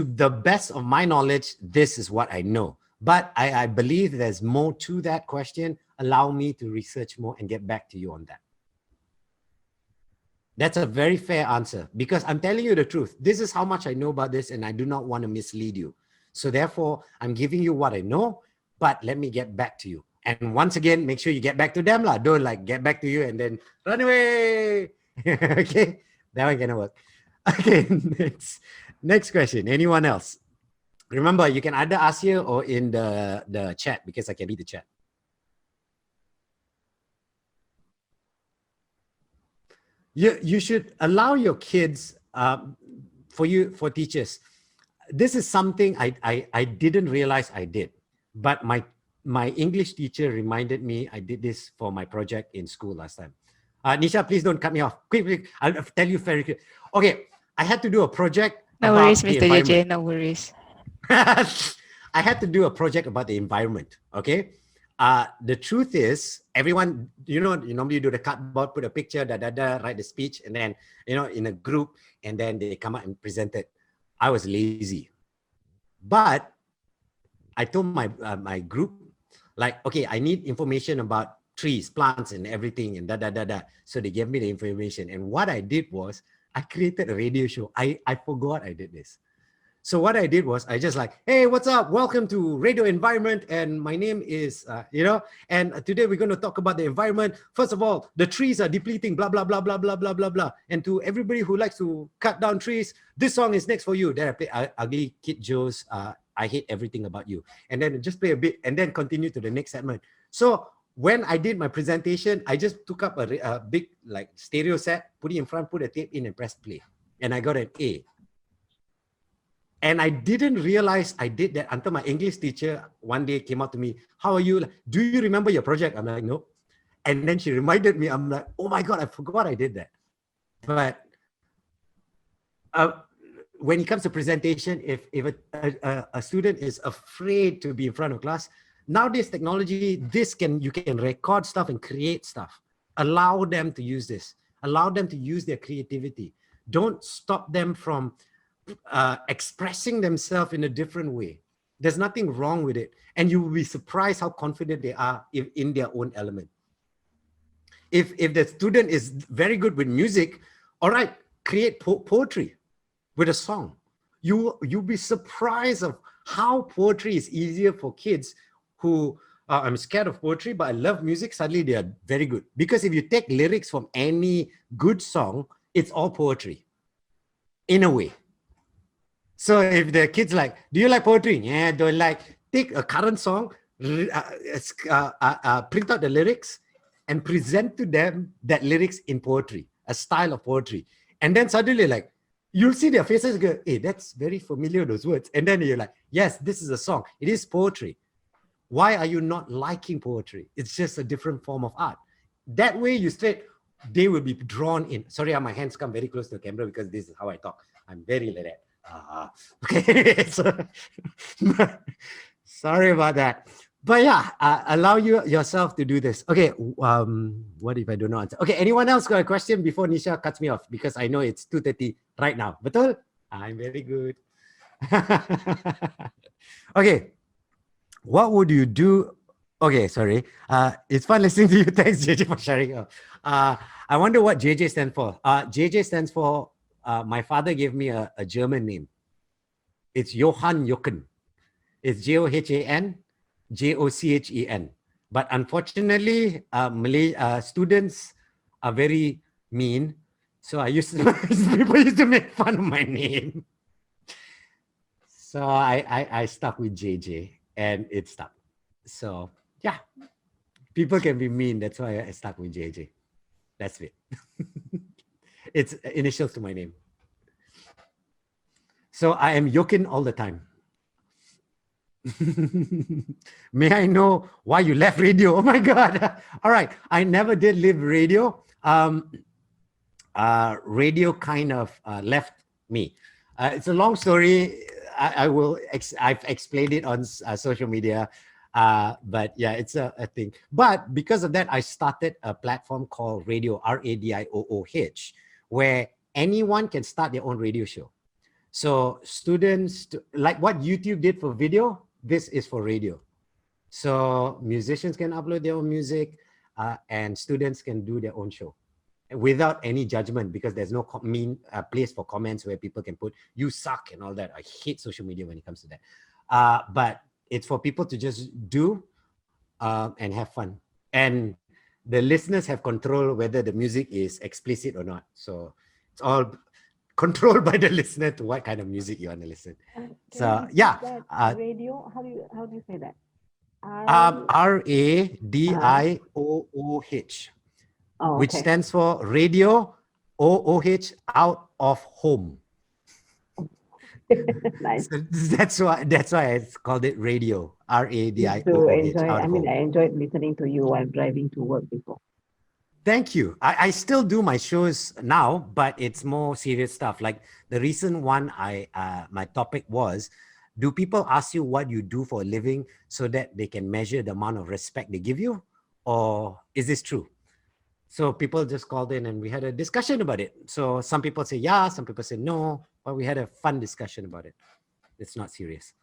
the best of my knowledge, this is what I know. But I believe there's more to that question. Allow me to research more and get back to you on that. That's a very fair answer, because I'm telling you the truth. This is how much I know about this, and I do not want to mislead you. So therefore, I'm giving you what I know, but let me get back to you. And once again, make sure you get back to them lah. Don't like get back to you and then run away. Okay, that ain't gonna work. Okay, next question. Anyone else? Remember, you can either ask here or in the chat, because I can read the chat. You should allow your kids, for teachers. This is something I didn't realize I did, but my English teacher reminded me I did this for my project in school last time. Nisha, please don't cut me off. Quick, I'll tell you very quick. Okay, I had to do a project. No worries, Mr. JJ, no worries. I had to do a project about the environment, okay? The truth is, everyone, you normally do the cardboard, put a picture, write the speech, and then, in a group, and then they come out and present it. I was lazy. But I told my group, like, okay, I need information about trees, plants, and everything, and So they gave me the information. And what I did was, I created a radio show. I forgot I did this. So what I did was, I just like, hey, what's up? Welcome to Radio Environment. And my name is, and today we're going to talk about the environment. First of all, the trees are depleting, blah, blah, blah, blah, blah, blah, blah, blah. And to everybody who likes to cut down trees, this song is next for you. Then I play Ugly Kid Joe's I Hate Everything About You. And then just play a bit and then continue to the next segment. So when I did my presentation, I just took up a big like stereo set, put it in front, put a tape in and press play. And I got an A. And I didn't realize I did that until my English teacher one day came up to me. How are you? Do you remember your project? I'm like, no. And then she reminded me. I'm like, oh my God, I forgot I did that. But when it comes to presentation, if a student is afraid to be in front of class, nowadays technology, you can record stuff and create stuff. Allow them to use this. Allow them to use their creativity. Don't stop them from expressing themselves in a different way. There's nothing wrong with it. And you will be surprised how confident they are in their own element. If the student is very good with music, all right, create poetry with a song. You'll be surprised of how poetry is easier for kids who I'm scared of poetry, but I love music. Suddenly they are very good. Because if you take lyrics from any good song, it's all poetry in a way. So if the kids like, do you like poetry? Yeah, don't like. Take a current song, print out the lyrics and present to them that lyrics in poetry, a style of poetry. And then suddenly like, you'll see their faces go, hey, that's very familiar, those words. And then you're like, yes, this is a song. It is poetry. Why are you not liking poetry? It's just a different form of art. That way they will be drawn in. Sorry, my hands come very close to the camera because this is how I talk. I'm very like that. Okay, so, sorry about that. But yeah, allow yourself to do this. Okay, what if I don't know answer? Okay, anyone else got a question before Nisha cuts me off? Because I know it's 2:30 right now. Betul? I'm very good. Okay, what would you do? Okay, sorry. It's fun listening to you. Thanks, JJ, for sharing. I wonder what JJ stands for. JJ stands for, my father gave me a German name. It's Johan Jochen. It's JOHAN. JOCHEN. But unfortunately, Malay students are very mean. So people used to make fun of my name. So I stuck with JJ and it stuck. So yeah, people can be mean. That's why I stuck with JJ. That's it. It's initials to my name. So I am Jochen all the time. May I know why you left radio? Oh my God. All right. I never did leave radio. Radio kind of left me. It's a long story. I've explained it on social media. But yeah, it's a thing. But because of that, I started a platform called Radio, RADIOOH, where anyone can start their own radio show. So students, like what YouTube did for video, this is for radio. So musicians can upload their own music and students can do their own show without any judgment, because there's no place for comments where people can put, you suck and all that. I hate social media when it comes to that. But it's for people to just do and have fun. And the listeners have control whether the music is explicit or not. So it's all controlled by the listener to what kind of music you want to listen. So yeah. Radio, how do you say that? RADIOOH, which stands for Radio OOH, out of home. Nice. So that's why it's called it radio. RADIOOH. I enjoyed listening to you while driving to work before. Thank you. I still do my shows now, but it's more serious stuff. Like the recent one, my topic was, do people ask you what you do for a living so that they can measure the amount of respect they give you? Or is this true? So people just called in and we had a discussion about it. So some people say yeah, some people say no, but we had a fun discussion about it. It's not serious.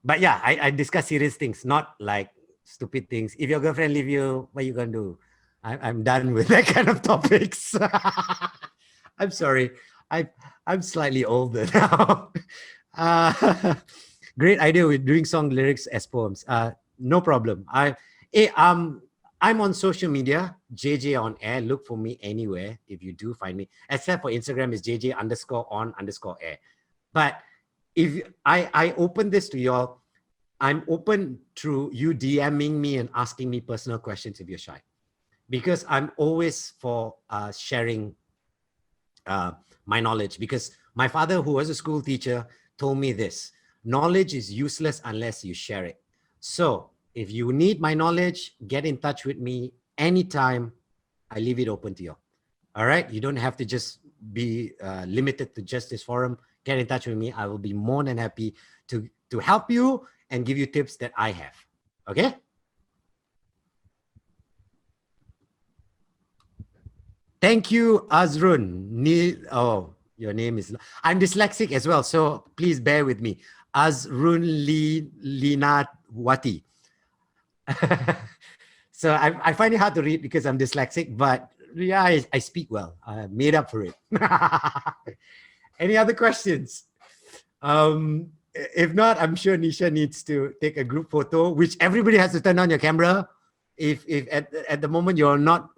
But yeah, I discuss serious things, not like stupid things. If your girlfriend leave you, what are you going to do? I'm done with that kind of topics. I'm sorry. I'm slightly older now. Great idea with doing song lyrics as poems. No problem. I'm on social media, JJ on air. Look for me anywhere if you do find me. Except for Instagram is JJ_on_air. But if I open this to y'all, I'm open to you DMing me and asking me personal questions if you're shy. Because I'm always for sharing my knowledge. Because my father, who was a school teacher, told me this: knowledge is useless unless you share it. So if you need my knowledge, get in touch with me anytime. I leave it open to you. All right? You don't have to just be limited to just this forum. Get in touch with me. I will be more than happy to help you and give you tips that I have. Okay? Thank you, Azrun. Oh, your name is... I'm dyslexic as well, so please bear with me. Azrun Linatwati. So I find it hard to read because I'm dyslexic, but yeah, I speak well. I made up for it. Any other questions? If not, I'm sure Nisha needs to take a group photo, which everybody has to turn on your camera. If at the moment you're not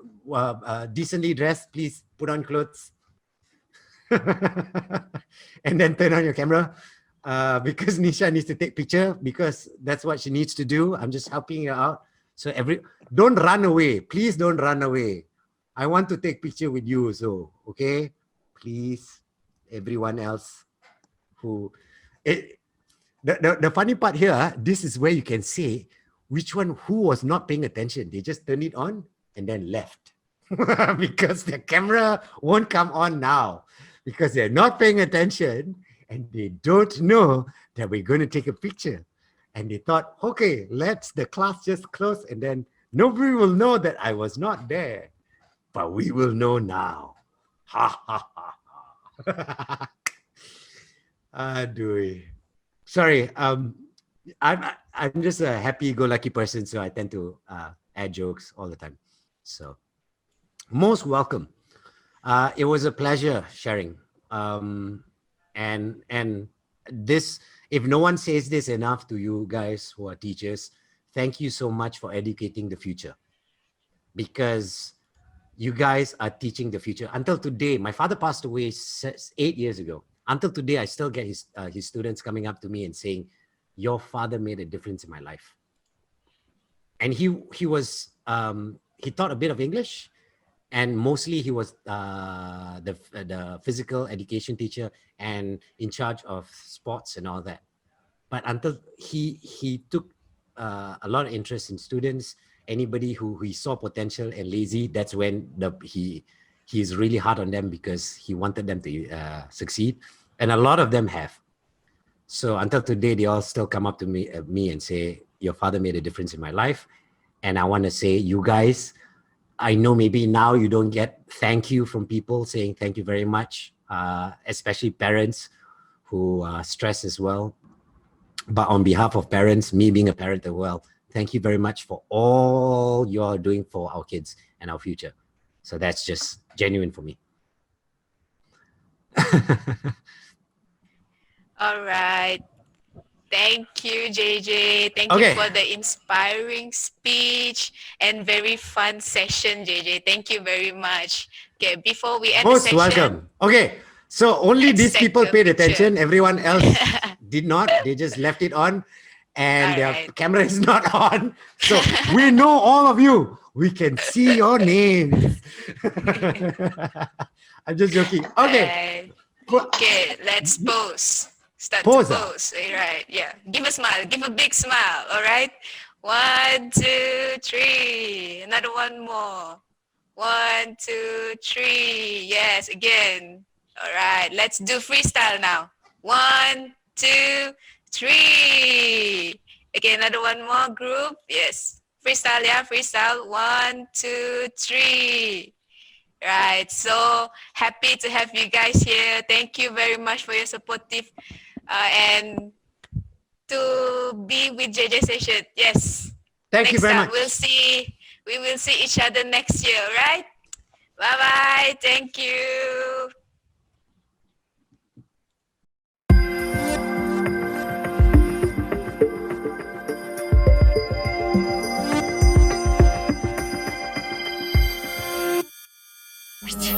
decently dressed, please put on clothes and then turn on your camera, because Nisha needs to take picture, because that's what she needs to do. I'm just helping her out. So don't run away. Please don't run away. I want to take picture with you. So, okay, please, everyone else who... The funny part here, this is where you can say who was not paying attention. They just turned it on and then left because the camera won't come on now because they're not paying attention and they don't know that we're going to take a picture. And they thought, okay, the class just close and then nobody will know that I was not there, but we will know now. Ha ha ha ha. Sorry, I'm just a happy-go-lucky person, so I tend to add jokes all the time. So, most welcome. It was a pleasure sharing. And this, if no one says this enough to you guys who are teachers, thank you so much for educating the future, because you guys are teaching the future. Until today, my father passed away 8 years ago. Until today, I still get his students coming up to me and saying, your father made a difference in my life. And he taught a bit of English, and mostly he was the physical education teacher and in charge of sports and all that. But until he took a lot of interest in students, anybody who he saw potential and lazy, that's when he's really hard on them because he wanted them to succeed. And a lot of them have. So until today, they all still come up to me and say, your father made a difference in my life. And I want to say, you guys, I know maybe now you don't get thank you from people saying thank you very much, especially parents who stress as well. But on behalf of parents, me being a parent as well, thank you very much for all you're doing for our kids and our future. So that's just genuine for me. All right. Thank you, JJ. Thank Okay. you for the inspiring speech and very fun session, JJ. Thank you very much. Okay, before we end Most the session, welcome. Okay, so only let's these take people a paid picture. attention. Everyone else did not. They just left it on, and their Alright. camera is not on. So we know all of you. We can see your names. I'm just joking. Okay. Okay, let's pose. Start Pose, to pose. All right, yeah. Give a smile. Give a big smile. All right. 1, 2, 3. Another one more. 1, 2, 3. Yes, again. All right. Let's do freestyle now. 1, 2, 3. Okay, another one more group. Yes. Freestyle, yeah. Freestyle. 1, 2, 3. Right, so happy to have you guys here. Thank you very much for your supportive and to be with JJ session. Yes. Thank you very much. We will see each other next year, right? Bye-bye. Thank you. Which